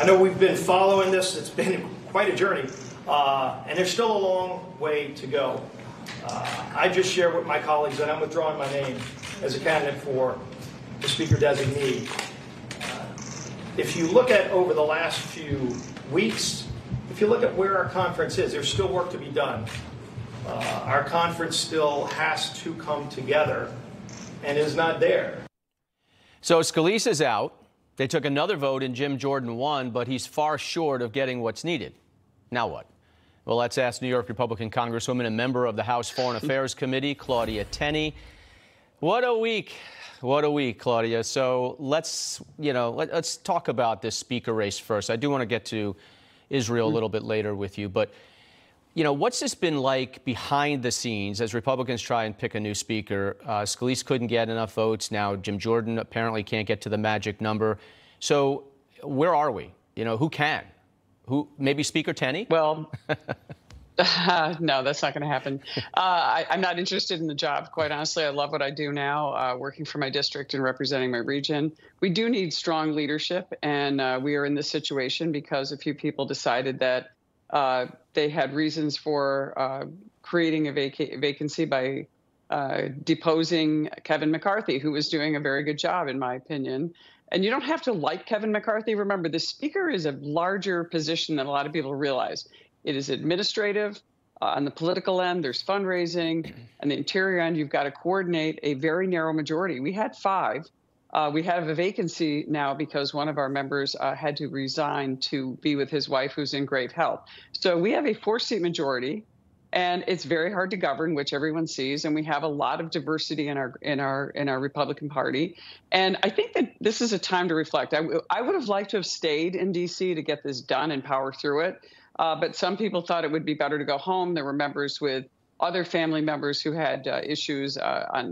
I know we've been following this. It's been quite a journey, and there's still a long way to go. I just shared with my colleagues that I'm withdrawing my name as a candidate for the Speaker designee. If you look at over the last few weeks, if you look at where our conference is, there's still work to be done. Our conference still has to come together and is not there. So Scalise is out. They took another vote and Jim Jordan won, but he's far short of getting what's needed. Now what? Well, let's ask New York Republican Congresswoman and member of the House Foreign Affairs Committee, Claudia Tenney. What a week. What a week, Claudia. So let's talk about this speaker race first. I do want to get to Israel a little bit later with you, but what's this been like behind the scenes as Republicans try and pick a new speaker? Scalise couldn't get enough votes. Now Jim Jordan apparently can't get to the magic number. So where are we? Who can? Who? Maybe Speaker Tenney? Well, no, that's not going to happen. I'm not interested in the job, quite honestly. I love what I do now, working for my district and representing my region. We do need strong leadership, and we are in this situation because a few people decided that they had reasons for creating a vacancy by deposing Kevin McCarthy, who was doing a very good job, in my opinion. And you don't have to like Kevin McCarthy. Remember, the speaker is a larger position than a lot of people realize. It is administrative. On the political end, there's fundraising. On the interior end, you've got to coordinate a very narrow majority. We had 5. We have a vacancy now because one of our members had to resign to be with his wife, who's in great health. So we have a 4-seat majority, and it's very hard to govern, which everyone sees. And we have a lot of diversity in our Republican Party. And I think that this is a time to reflect. I would have liked to have stayed in D.C. to get this done and power through it. But some people thought it would be better to go home. There were members with other family members who had issues a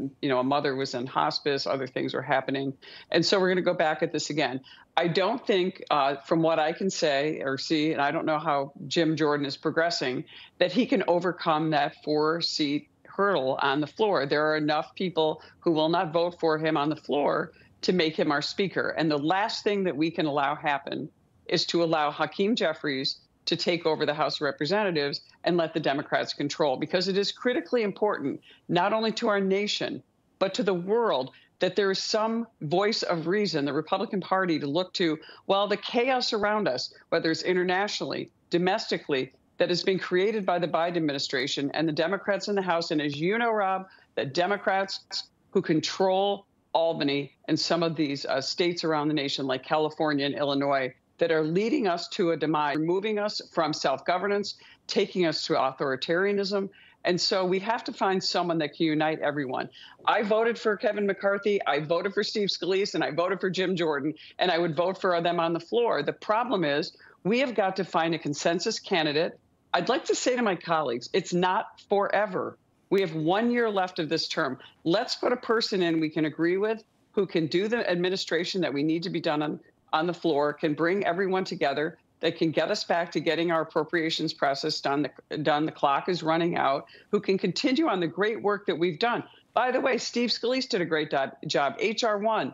mother was in hospice, other things were happening. And so we're going to go back at this again. I don't think, from what I can say or see, and I don't know how Jim Jordan is progressing, that he can overcome that 4-seat hurdle on the floor. There are enough people who will not vote for him on the floor to make him our speaker. And the last thing that we can allow happen is to allow Hakeem Jeffries to take over the House of Representatives and let the Democrats control, because it is critically important, not only to our nation, but to the world, that there is some voice of reason, the Republican Party, to look to, well, the chaos around us, whether it's internationally, domestically, that has been created by the Biden administration and the Democrats in the House. And as you know, Rob, the Democrats who control Albany and some of these states around the nation, like California and Illinois, that are leading us to a demise, moving us from self-governance, taking us to authoritarianism. And so we have to find someone that can unite everyone. I voted for Kevin McCarthy, I voted for Steve Scalise, and I voted for Jim Jordan, and I would vote for them on the floor. The problem is we have got to find a consensus candidate. I'd like to say to my colleagues, it's not forever. We have 1 year left of this term. Let's put a person in we can agree with, who can do the administration that we need to be done on the floor, can bring everyone together, that can get us back to getting our appropriations process done. The clock is running out, who can continue on the great work that we've done. By the way, Steve Scalise did a great job. H.R. 1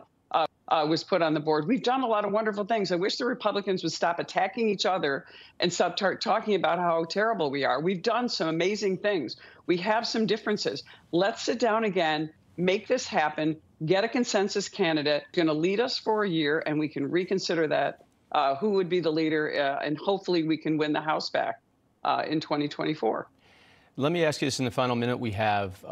was put on the board. We've done a lot of wonderful things. I wish the Republicans would stop attacking each other and stop talking about how terrible we are. We've done some amazing things. We have some differences. Let's sit down again, make this happen, get a consensus candidate going to lead us for a year, and we can reconsider that, who would be the leader, and hopefully we can win the House back in 2024. Let me ask you this in the final minute we have.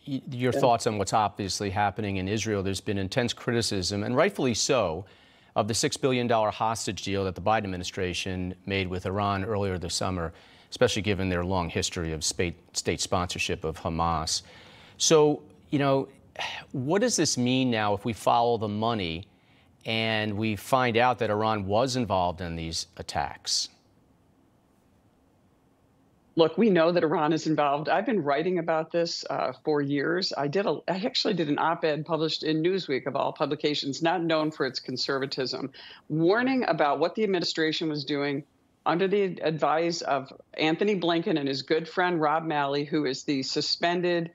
Your thoughts on what's obviously happening in Israel. There's been intense criticism, and rightfully so, of the $6 billion hostage deal that the Biden administration made with Iran earlier this summer, especially given their long history of state sponsorship of Hamas. So, what does this mean now if we follow the money and we find out that Iran was involved in these attacks? Look, we know that Iran is involved. I've been writing about this for years. I actually did an op-ed published in Newsweek, of all publications, not known for its conservatism, warning about what the administration was doing under the advice of Anthony Blinken and his good friend Rob Malley, who is the suspended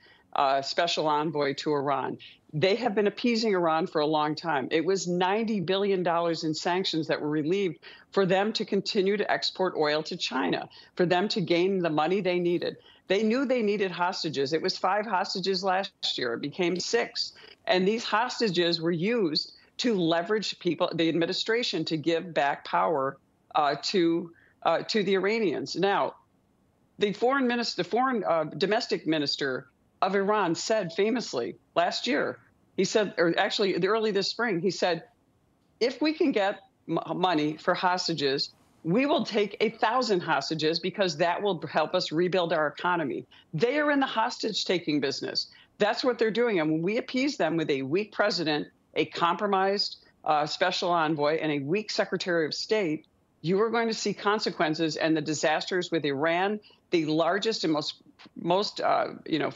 special envoy to Iran. They have been appeasing Iran for a long time. It was $90 billion in sanctions that were relieved for them to continue to export oil to China, for them to gain the money they needed. They knew they needed hostages. It was 5 hostages last year. It became 6. And these hostages were used to leverage people, the administration, to give back power to the Iranians. Now, the domestic minister of Iran said famously last year, he said, or actually early this spring, he said, if we can get money for hostages, we will take 1,000 hostages because that will help us rebuild our economy. They are in the hostage-taking business. That's what they're doing. And when we appease them with a weak president, a compromised special envoy, and a weak Secretary of State, you are going to see consequences and the disasters with Iran, the largest and most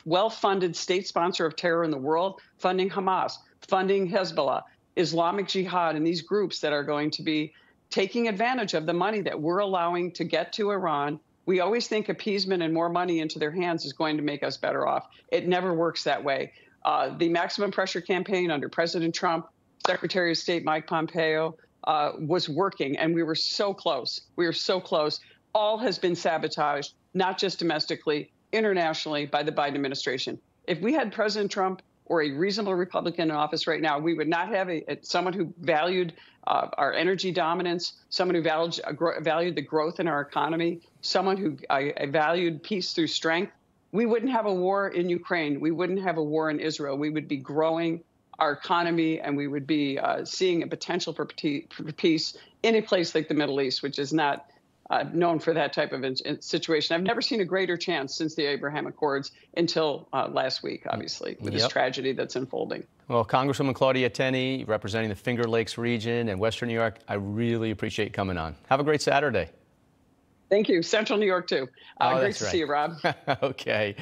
well-funded state sponsor of terror in the world, funding Hamas, funding Hezbollah, Islamic Jihad, and these groups that are going to be taking advantage of the money that we're allowing to get to Iran. We always think appeasement and more money into their hands is going to make us better off. It never works that way. The maximum pressure campaign under President Trump, Secretary of State Mike Pompeo, was working, and we were so close. We were so close. All has been sabotaged, not just domestically, internationally, by the Biden administration. If we had President Trump or a reasonable Republican in office right now, we would not have someone who valued our energy dominance, someone who valued the growth in our economy, someone who valued peace through strength. We wouldn't have a war in Ukraine. We wouldn't have a war in Israel. We would be growing our economy, and we would be seeing a potential for peace in a place like the Middle East, which is not known for that type of situation. I've never seen a greater chance since the Abraham Accords until last week, obviously, with this tragedy that's unfolding. Well, Congresswoman Claudia Tenney, representing the Finger Lakes region and Western New York, I really appreciate you coming on. Have a great Saturday. Thank you. Central New York, too. Great to see you, Rob. Okay.